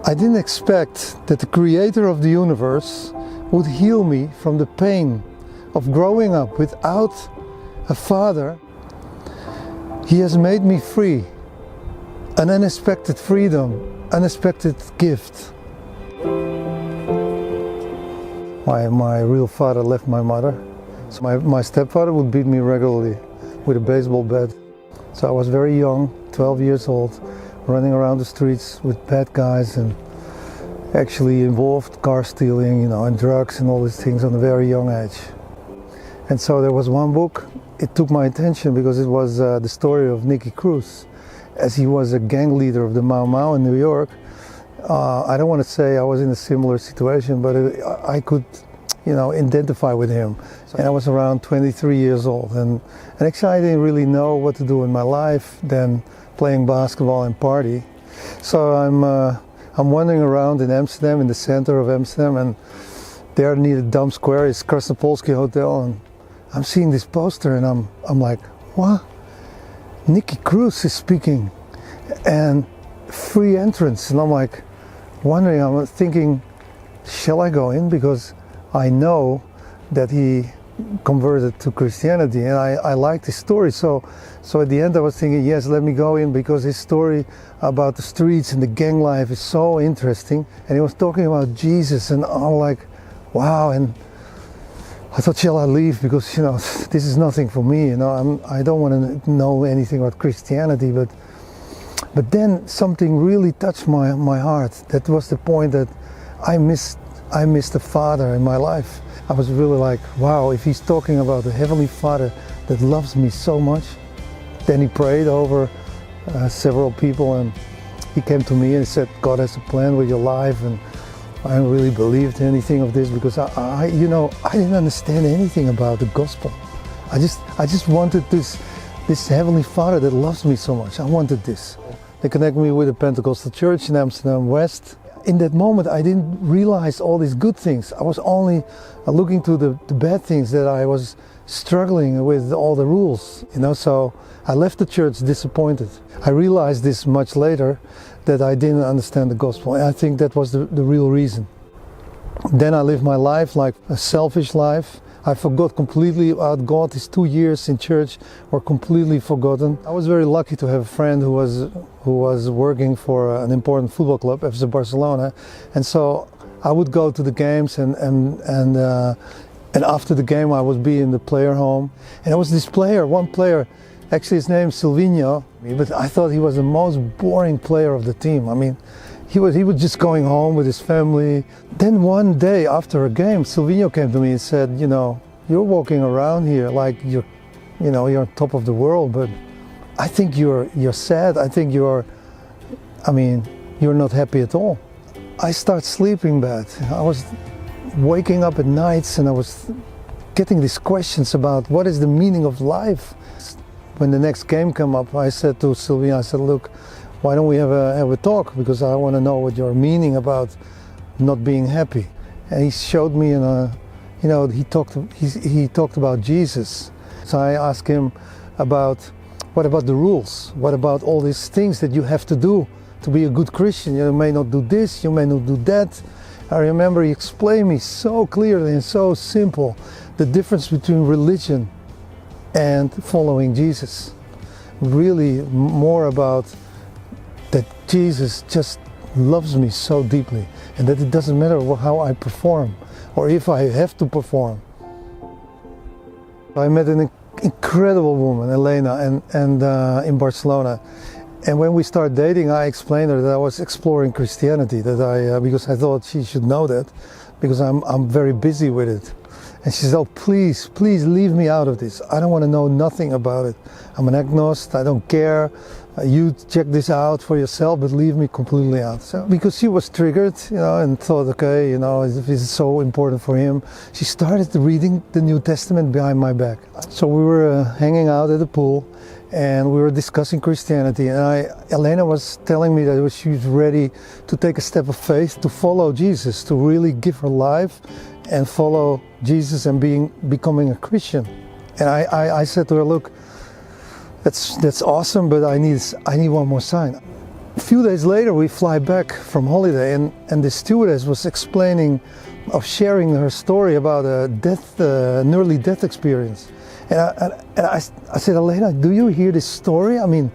I didn't expect that the creator of the universe would heal me from the pain of growing up without a father. He has made me free, an unexpected freedom, unexpected gift. My real father left my mother, so my stepfather would beat me regularly with a baseball bat. So I was very young, 12 years old, running around the streets with bad guys and actually involved car stealing, and drugs and all these things on a very young age. And so there was one book, it took my attention because it was the story of Nicky Cruz, as he was a gang leader of the Mau Mau in New York. I don't want to say I was in a similar situation, but I could, identify with him. And I was around 23 years old, and actually I didn't really know what to do in my life than playing basketball and party. So I'm wandering around in Amsterdam, in the center of Amsterdam, and there near the Dam Square is Krasnopolski Hotel, and I'm seeing this poster, and I'm like, what? Nicky Cruz is speaking, and free entrance, and I'm like wondering, I'm thinking, shall I go in? Because I know that he converted to Christianity, and I liked his story. So at the end I was thinking, yes, let me go in, because his story about the streets and the gang life is so interesting. And he was talking about Jesus, and I'm like, wow. And I thought, shall I leave? Because this is nothing for me. I don't want to know anything about Christianity. But then something really touched my heart. That was the point that I missed a father in my life. I was really like, wow, if he's talking about the Heavenly Father that loves me so much. Then he prayed over several people, and he came to me and he said, God has a plan with your life. And I don't really believed anything of this, because I didn't understand anything about the gospel. I just wanted this Heavenly Father that loves me so much. I wanted this. They connected me with a Pentecostal church in Amsterdam West. In that moment, I didn't realize all these good things. I was only looking to the bad things, that I was struggling with all the rules, so I left the church disappointed. I realized this much later, that I didn't understand the gospel, and I think that was the real reason. Then I lived my life like a selfish life. I forgot completely about God. These 2 years in church were completely forgotten. I was very lucky to have a friend who was working for an important football club, FC Barcelona, and so I would go to the games, and after the game I would be in the player home, and there was this one player, actually his name is Silvinho, but I thought he was the most boring player of the team. I mean, he was just going home with his family. Then one day after a game, Silvinho came to me and said, you're walking around here like you're on top of the world, but I think you're sad. I think you're not happy at all. I started sleeping bad. I was waking up at nights, and I was getting these questions about what is the meaning of life. When the next game came up, I said to Silvinho, I said, look, why don't we have a talk? Because I want to know what your meaning about not being happy. And he showed me, he talked about Jesus. So I asked him what about the rules? What about all these things that you have to do to be a good Christian? You may not do this, you may not do that. I remember he explained me so clearly and so simple the difference between religion and following Jesus. Really more about that Jesus just loves me so deeply, and that it doesn't matter how I perform or if I have to perform. I met an incredible woman, Elena, and in Barcelona. And when we started dating, I explained her that I was exploring Christianity, because I thought she should know that, because I'm very busy with it. And she said, oh, please leave me out of this. I don't want to know nothing about it. I'm an agnostic, I don't care. You check this out for yourself, but leave me completely out. So, because she was triggered, and thought, okay, if this is so important for him, she started reading the New Testament behind my back. So we were hanging out at the pool, and we were discussing Christianity, and Elena was telling me that she was ready to take a step of faith to follow Jesus, to really give her life and follow Jesus and becoming a Christian. And I said to her, look, that's awesome, but I need one more sign. A few days later, we fly back from holiday, and the stewardess was sharing her story about an early death experience. And I said, Elena, do you hear this story? I mean,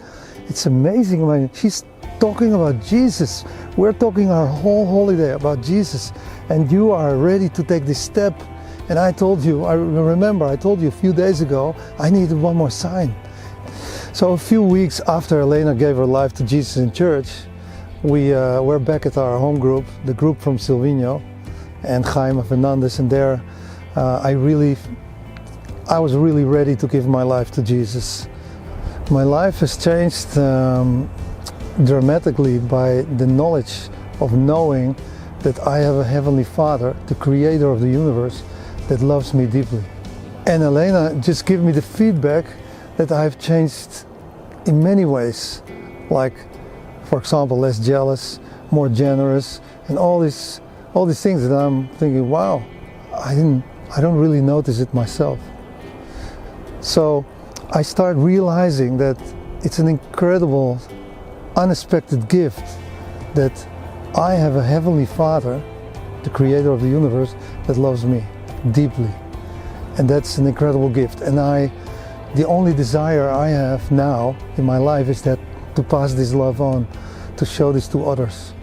it's amazing. I mean, she's talking about Jesus. We're talking our whole holiday about Jesus, and you are ready to take this step. And I told you, I remember I told you a few days ago, I needed one more sign. So a few weeks after Elena gave her life to Jesus in church, we're back at our home group, the group from Silvino and Jaime Fernandez, and there I was really ready to give my life to Jesus. My life has changed dramatically by the knowledge of knowing that I have a Heavenly Father, the Creator of the universe, that loves me deeply. And Elena just gave me the feedback that I've changed in many ways, like, for example, less jealous, more generous, and all these things that I'm thinking, wow, I don't really notice it myself. So I start realizing that it's an incredible, unexpected gift that I have a Heavenly Father, the Creator of the universe, that loves me deeply. And that's an incredible gift. And the only desire I have now in my life is that to pass this love on, to show this to others.